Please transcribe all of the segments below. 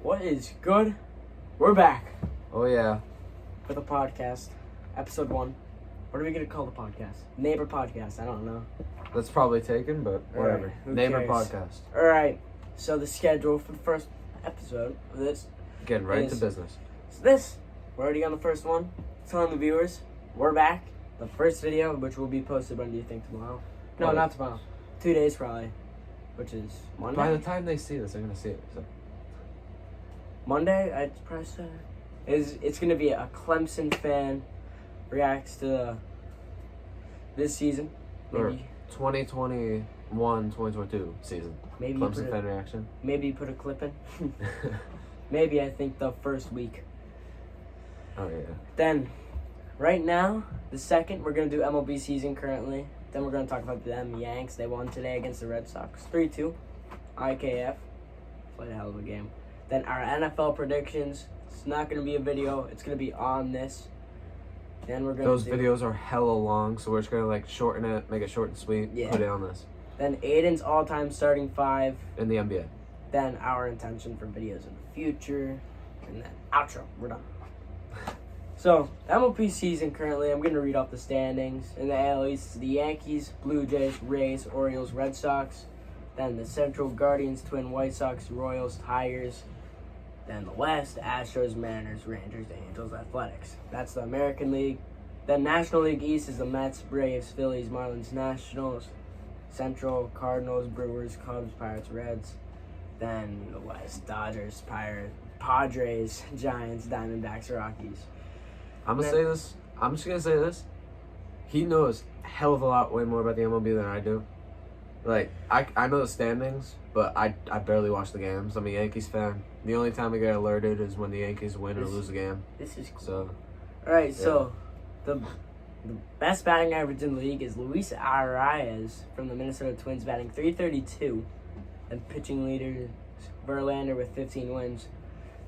What is good? We're back Oh yeah. for the podcast, episode 1. What are we gonna call the podcast? Neighbor podcast. I don't know. That's probably taken, but whatever. Alright, who Neighbor cares? podcast. All right. So the schedule for the first episode of this. Getting right into Is- business. So this. We're already on the first one. Telling the viewers we're back. The first video, which will be posted when do you think tomorrow? No, Probably. not tomorrow. 2 days probably, which is Monday. By the time they see this, they're gonna see it. So. Monday, I'd probably say. It's going to be a Clemson fan reacts to this season. Or Maybe 2021-2022 season. maybe you Clemson put fan reaction. maybe you put a clip in. Maybe I think the first week. Oh yeah. Then, right now, the second, we're going to do MLB season currently. Then we're going to talk about them Yanks. They won today against the Red Sox. 3-2. IKF. Played a hell of a game. Then our NFL predictions. It's not going to be a video. It's going to be on this. Then we're going Those to videos are hella long, so we're just gonna like shorten it, make it short and sweet. Yeah. Put it on this Then Aidan's all-time starting 5. in the NBA. Then our intention for videos in the future. And then outro. We're done. So, MLB season currently, I'm going to read off the standings. In the AL East, the Yankees, Blue Jays, Rays, Orioles, Red Sox. Then the Central, Guardians, Twin, White Sox, Royals, Tigers. Then the West, Astros, Mariners, Rangers, Angels, Athletics. That's the American League. Then National League East is the Mets, Braves, Phillies, Marlins, Nationals. Central, Cardinals, Brewers, Cubs, Pirates, Reds. Then the West, Dodgers, Pirates, Padres, Giants, Diamondbacks, Rockies. I'm just gonna say this. He knows a hell of a lot way more about the MLB than I do. Like, I know the standings, but I barely watch the games. I'm a Yankees fan. The only time I get alerted is when the Yankees win or lose a game. This is cool. So, Alright, so the best batting average in the league is Luis Arias from the Minnesota Twins batting .332. And pitching leader Verlander with 15 wins.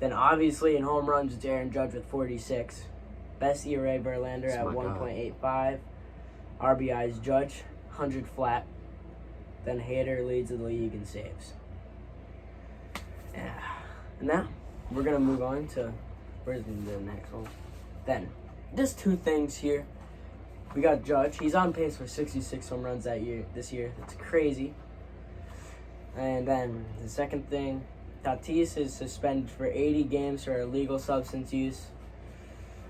Then obviously in home runs it's Aaron Judge with 46. Best ERA Verlander That's at my God. 1.85. RBI's Judge, 100 flat. Then Hader leads the league in saves. Yeah. And now we're gonna move on to where's the next one? Then just 2 things here. We got Judge. He's on pace for 66 home runs this year. It's crazy. And then the second thing, Tatis is suspended for 80 games for illegal substance use.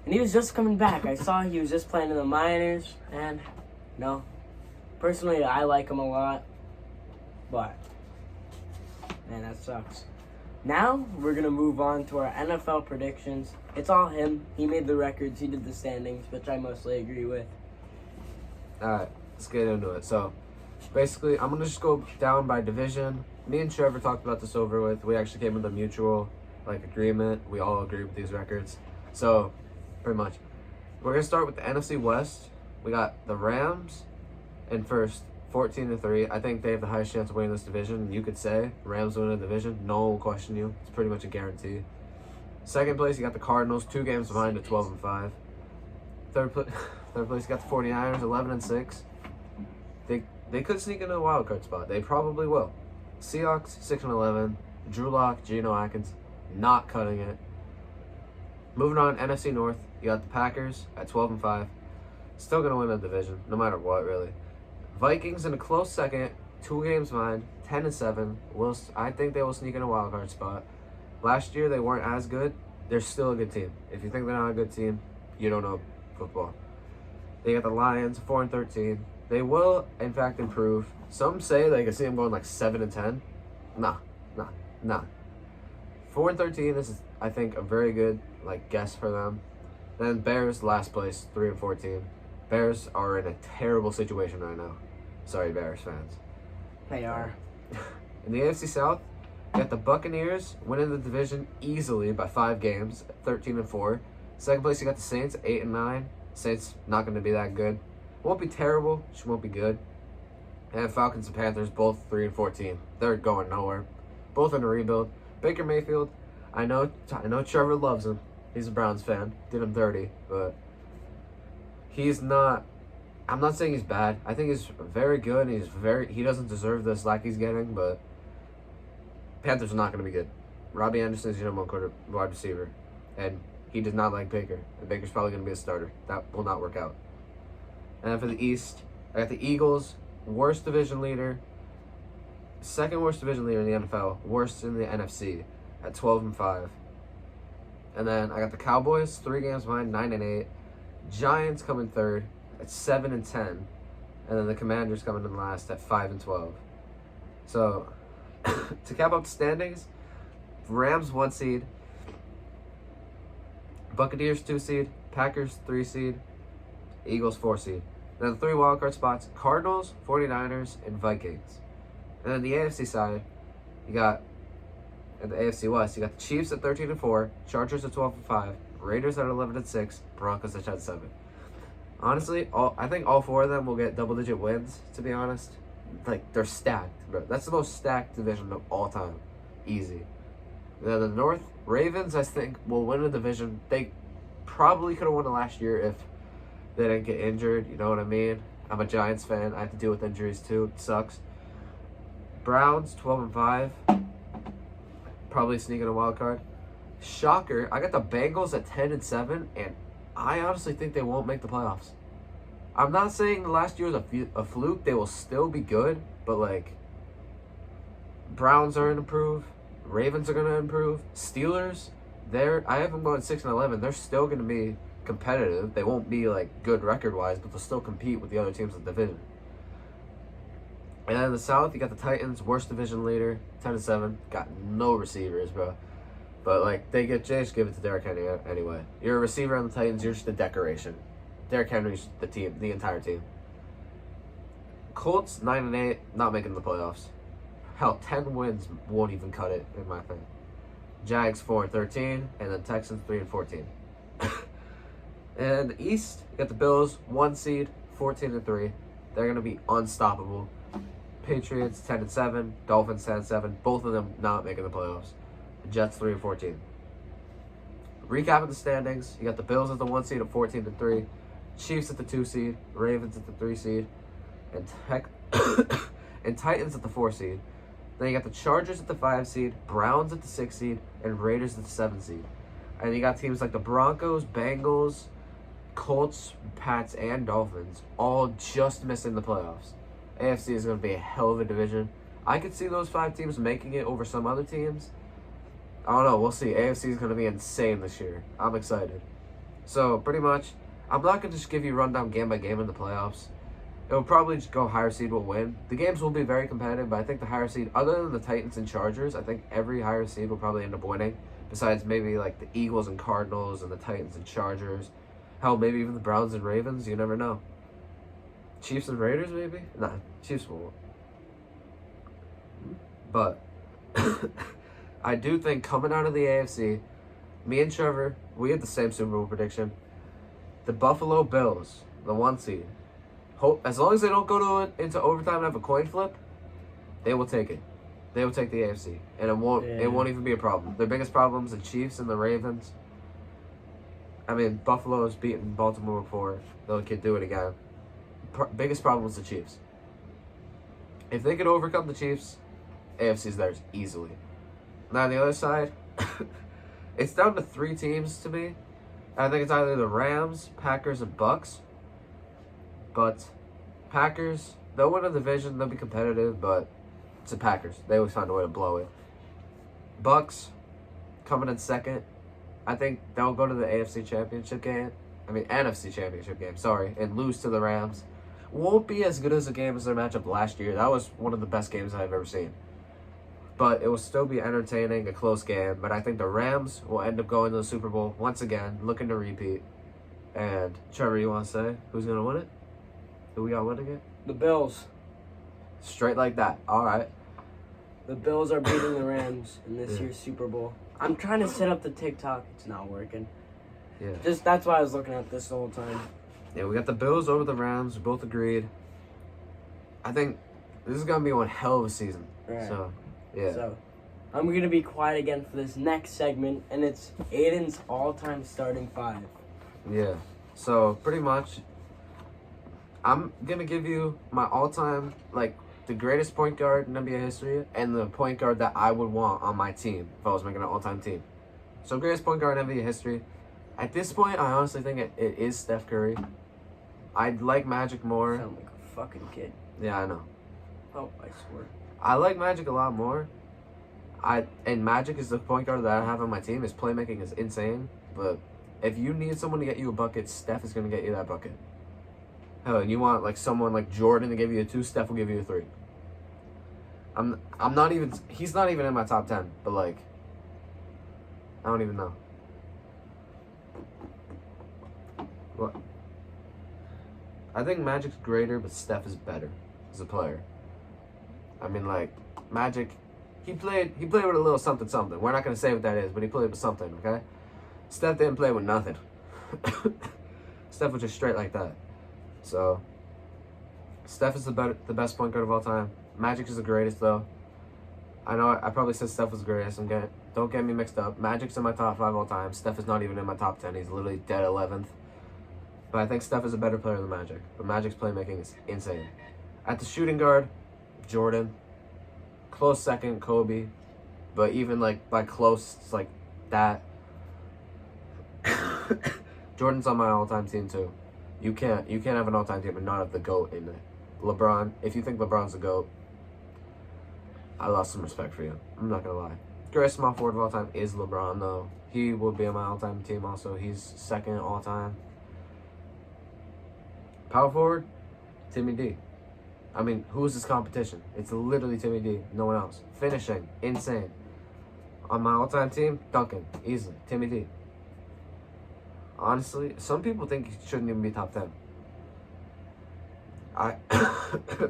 And he was just coming back. I saw he was just playing in the minors. And no, personally, I like him a lot. But, man, that sucks. Now, we're going to move on to our NFL predictions. It's all him. He made the records. He did the standings, which I mostly agree with. alright, let's get into it. So, basically, I'm gonna just go down by division. Me and Trevor talked about this over with. We actually came with a mutual agreement. We all agree with these records. So, pretty much, we're gonna start with the NFC West. We got the Rams in first, 14-3. I think they have the highest chance of winning this division. You could say Rams win the division. No one will question you. It's pretty much a guarantee. Second place, you got the Cardinals, 2 games behind at 12-5. Third place, you got the 49ers, 11-6. They could sneak into a wild card spot. They probably will. Seahawks, 6-11. Drew Lock, Geno Atkins, not cutting it. Moving on, NFC North, you got the Packers at 12-5. Still gonna win the division, no matter what, really. Vikings in a close second, 2 games behind, 10-7. I think they will sneak in a wild card spot. Last year they weren't as good. They're still a good team. If you think they're not a good team, you don't know football. They got the Lions, 4-13. They will, in fact, improve. Some say they can see them going like 7-10. Nah. 4-13 is, I think, a very good guess for them. Then Bears, last place, 3-14. Bears are in a terrible situation right now. Sorry, Bears fans. They are. In the AFC South, you got the Buccaneers winning the division easily by 5 games, 13-4. Second place, you got the Saints, 8-9. Saints not going to be that good. Won't be terrible, just won't be good. And Falcons and Panthers, both 3-14. They're going nowhere. Both in a rebuild. Baker Mayfield, I know Trevor loves him. He's a Browns fan. Did him dirty, but he's not. I'm not saying he's bad. I think he's very good. He doesn't deserve the slack he's getting, but Panthers are not going to be good. Robbie Anderson is your number one wide receiver, and he does not like Baker. And Baker's probably going to be a starter. That will not work out. And then for the East, I got the Eagles, worst division leader, second worst division leader in the NFL, worst in the NFC at 12-5. And then I got the Cowboys, 3 games behind, 9-8. Giants coming third at 7-10, and then the Commanders coming in last at 5-12. So to cap up the standings, Rams 1 seed, Buccaneers 2 seed, Packers 3 seed, Eagles 4 seed. Then the 3 wildcard spots: Cardinals, 49ers, and Vikings. And then the AFC side, you got, in the AFC West, you got the Chiefs at 13-4, Chargers at 12-5, Raiders at 11-6, Broncos at 10-7. Honestly, I think all 4 of them will get double-digit wins, to be honest. Like, they're stacked, bro. That's the most stacked division of all time. Easy. Then the North, Ravens, I think, will win the division. They probably could have won it last year if they didn't get injured. You know what I mean? I'm a Giants fan. I have to deal with injuries, too. It sucks. Browns, 12-5. Probably sneaking a wild card. Shocker, I got the Bengals at 10-7, and I honestly think they won't make the playoffs. I'm not saying the last year was a fluke. They will still be good, but, like, Browns are going to improve. Ravens are going to improve. Steelers, I have them going 6-11. They're still going to be competitive. They won't be, like, good record-wise, but they'll still compete with the other teams in the division. And then in the South, you got the Titans, worst division leader, 10-7. Got no receivers, bro. But, like, they just give it to Derrick Henry anyway. You're a receiver on the Titans, you're just a decoration. Derrick Henry's the entire team. Colts, 9-8, not making the playoffs. Hell, 10 wins won't even cut it, in my opinion. Jags, 4-13, and then Texans, 3-14. And the East, you got the Bills, 1 seed, 14-3. They're going to be unstoppable. Patriots, 10-7, Dolphins, 10-7. Both of them not making the playoffs. Jets 3-14. Recapping the standings, you got the Bills at the 1 seed at 14-3, Chiefs at the 2 seed, Ravens at the 3 seed, and and Titans at the 4 seed. Then you got the Chargers at the 5 seed, Browns at the 6 seed, and Raiders at the 7 seed. And you got teams like the Broncos, Bengals, Colts, Pats, and Dolphins all just missing the playoffs. AFC is going to be a hell of a division. I could see those 5 teams making it over some other teams. I don't know. We'll see. AFC is going to be insane this year. I'm excited. So, pretty much, I'm not going to just give you rundown game by game in the playoffs. It'll probably just go higher seed will win. The games will be very competitive, but I think the higher seed, other than the Titans and Chargers, I think every higher seed will probably end up winning. Besides maybe like the Eagles and Cardinals and the Titans and Chargers. Hell, maybe even the Browns and Ravens. You never know. Chiefs and Raiders, maybe? Nah, Chiefs won't. But I do think coming out of the AFC, me and Trevor, we had the same Super Bowl prediction. The Buffalo Bills, the 1 seed. As long as they don't go into overtime and have a coin flip, they will take it. They will take the AFC, and it won't even be a problem. Their biggest problem is the Chiefs and the Ravens. I mean, Buffalo has beaten Baltimore before. They could do it again. Biggest problem was the Chiefs. If they could overcome the Chiefs, AFC's theirs easily. Now on the other side, it's down to 3 teams to me. I think it's either the Rams, Packers, and Bucks. But Packers, they'll win a division, they'll be competitive, but it's the Packers. They always find a way to blow it. Bucks coming in second. I think they'll go to the NFC Championship game. NFC Championship game, sorry, and lose to the Rams. Won't be as good as the game as their matchup last year. That was one of the best games I've ever seen. But it will still be entertaining, a close game. But I think the Rams will end up going to the Super Bowl once again, looking to repeat. And Trevor, you want to say who's going to win it? Who we got winning it? The Bills. Straight like that. All right. The Bills are beating the Rams in this year's Super Bowl. I'm trying to set up the TikTok. It's not working. Yeah. That's why I was looking at this the whole time. Yeah, we got the Bills over the Rams. We both agreed. I think this is going to be one hell of a season. Right. So, yeah. So, I'm going to be quiet again for this next segment, and it's Aidan's all-time starting 5. Yeah. So, pretty much, I'm going to give you my all-time, the greatest point guard in NBA history and the point guard that I would want on my team if I was making an all-time team. So greatest point guard in NBA history. At this point, I honestly think it is Steph Curry. I'd like Magic more. Sound like a fucking kid. Yeah, I know. Oh, I swear. I like Magic a lot more. And Magic is the point guard that I have on my team. His playmaking is insane. But if you need someone to get you a bucket, Steph is going to get you that bucket. Hell, and you want like someone like Jordan to give you a 2, Steph will give you a 3. I'm not even. He's not even in my top 10. But like, I don't even know. What? I think Magic's greater, but Steph is better as a player. I mean, like Magic, he played with a little something something. We're not gonna say what that is, but he played with something. Okay. Steph didn't play with nothing. Steph was just straight like that. So, Steph is the best point guard of all time. Magic is the greatest, though. I know I probably said Steph was the greatest. Don't get me mixed up. Magic's in my top 5 all time. Steph is not even in my top 10. He's literally dead 11th. But I think Steph is a better player than Magic. But Magic's playmaking is insane. At the shooting guard, Jordan. Close second, Kobe. But even like by close, it's like that. Jordan's on my all-time team too. You can't have an all-time team and not have the GOAT in it. LeBron, if you think LeBron's the GOAT, I lost some respect for you. I'm not gonna lie. Greatest small forward of all time is LeBron though. He will be on my all-time team also. He's second all-time. Power forward, Timmy D. I mean, who's his competition? It's literally Timmy D. No one else. Finishing, insane. On my all-time team, Duncan, easily. Timmy D. Honestly, some people think he shouldn't even be top 10.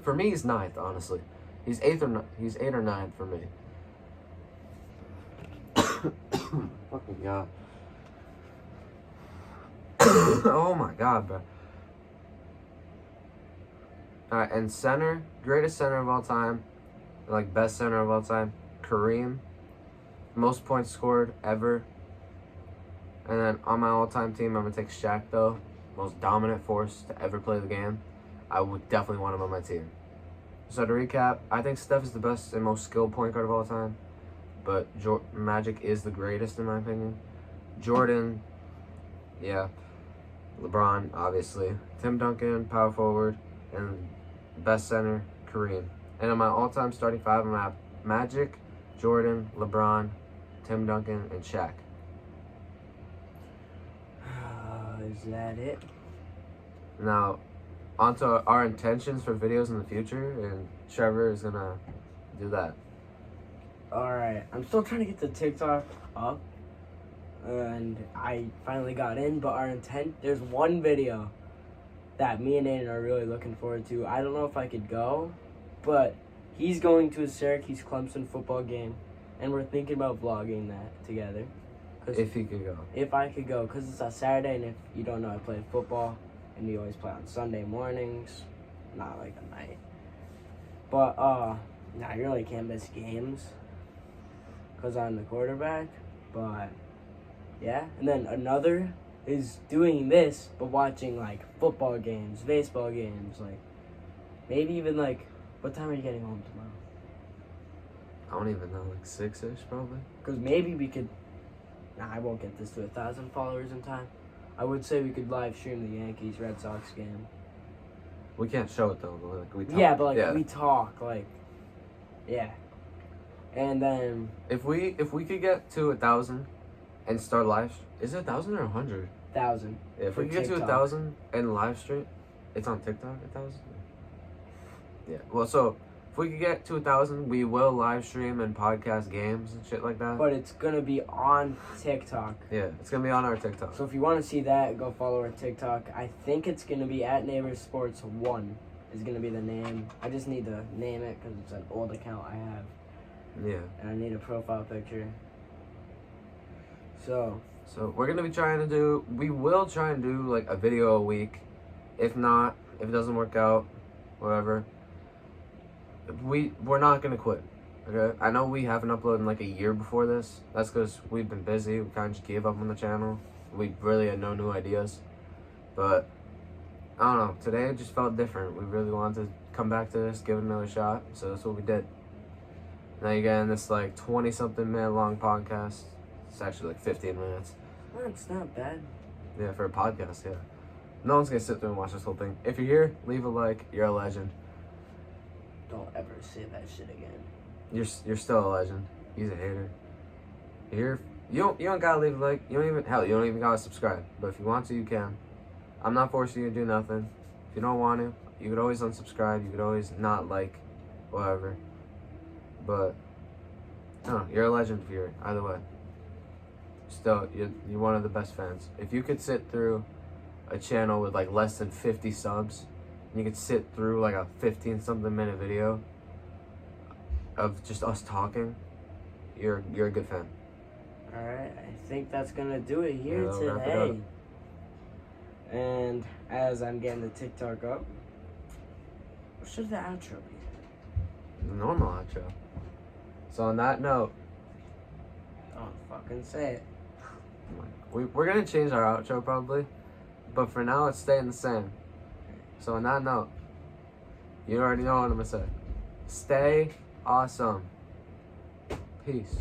For me, he's 9th, honestly. He's 8th or 9th for me. Fucking God. Oh my God, bro. Alright, and center, greatest center of all time, like best center of all time, Kareem. Most points scored ever. And then on my all-time team, I'm going to take Shaq, though. Most dominant force to ever play the game. I would definitely want him on my team. So to recap, I think Steph is the best and most skilled point guard of all time. But Magic is the greatest, in my opinion. Jordan, yeah. LeBron, obviously. Tim Duncan, power forward. And best center, Kareem. And on my all-time starting 5, I'm going to have Magic, Jordan, LeBron, Tim Duncan, and Shaq. Is that it? Now, onto our intentions for videos in the future, and Trevor is gonna do that. Alright, I'm still trying to get the TikTok up, and I finally got in, but our intent, there's one video that me and Aidan are really looking forward to. I don't know if I could go, but he's going to a Syracuse-Clemson football game, and we're thinking about vlogging that together. If he could go. If I could go, because it's a Saturday, and if you don't know, I play football, and we always play on Sunday mornings, not like at night. But, you really can't miss games, because I'm the quarterback, but, yeah. And then another is doing this, but watching, like, football games, baseball games, like, maybe even, like, what time are you getting home tomorrow? I don't even know, like 6-ish probably? Because maybe we could... I won't get this to 1,000 followers in time. I would say we could live stream the Yankees-Red Sox game. We can't show it though. Like, we talk. Yeah, but we talk, yeah. And then if we could get to 1,000 and start live, is it 1,000 or 100? 1,000. Yeah, if we could get to 1,000 and live stream, it's on TikTok. 1,000. Yeah. Well, so. If we could get to 1,000, we will live stream and podcast games and shit like that. But it's going to be on TikTok. Yeah, it's going to be on our TikTok. So if you want to see that, go follow our TikTok. I think it's going to be at Neighbors Sports 1 is going to be the name. I just need to name it because it's an old account I have. Yeah. And I need a profile picture. So we're going to be we will try and do like a video a week. If not, if it doesn't work out, whatever. We're not gonna quit, okay? I know we haven't uploaded in like a year before this. That's because we've been busy. We kind of just gave up on the channel. We really had no new ideas. But, I don't know. Today it just felt different. We really wanted to come back to this, give it another shot. So that's what we did. Now you're getting this like 20-something minute long podcast. It's actually like 15 minutes. Well, it's not bad. Yeah, for a podcast, yeah. No one's gonna sit through and watch this whole thing. If you're here, leave a like. You're a legend. Don't ever say that shit again. You're still a legend. He's a hater. You're you don't gotta leave a like. You don't even gotta subscribe. But if you want to, you can. I'm not forcing you to do nothing. If you don't want to, you could always unsubscribe. You could always not like, whatever. But no, you're a legend if you're here. Either way. Still, you're one of the best fans. If you could sit through a channel with like less than 50 subs, and you could sit through like a 15-something minute video of just us talking, you're a good fan. Alright, I think that's gonna do it here Yeah, that'll wrap it today. And as I'm getting the TikTok up, what should the outro be? The normal outro. So on that note, Don't fucking say it. we're gonna change our outro probably, but for now it's staying the same. So on that note, you already know what I'm gonna say. Stay awesome. Peace.